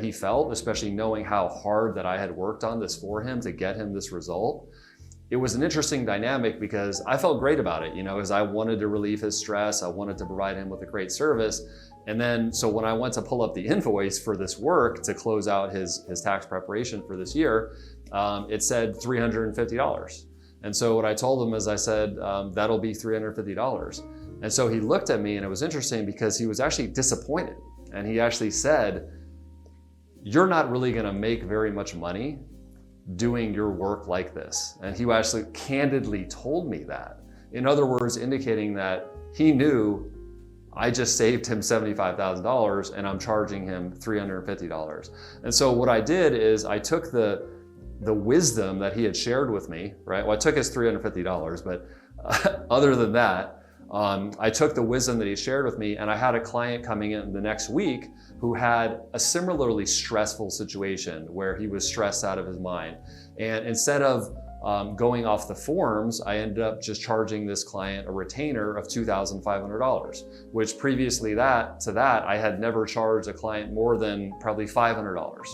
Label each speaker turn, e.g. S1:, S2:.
S1: he felt, especially knowing how hard that I had worked on this for him to get him this result. It was an interesting dynamic because I felt great about it, because I wanted to relieve his stress. I wanted to provide him with a great service. And then, so when I went to pull up the invoice for this work to close out his tax preparation for this year, it said $350. And so what I told him is I said, that'll be $350. And so he looked at me, and it was interesting because he was actually disappointed. And he actually said, "You're not really gonna make very much money doing your work like this." And he actually candidly told me that. In other words, indicating that he knew I just saved him $75,000 and I'm charging him $350. And so what I did is I took the wisdom that he had shared with me, right? Well, I took his $350, but other than that, I took the wisdom that he shared with me, and I had a client coming in the next week who had a similarly stressful situation where he was stressed out of his mind. And instead of going off the forms, I ended up just charging this client a retainer of $2,500, which previously I had never charged a client more than probably $500.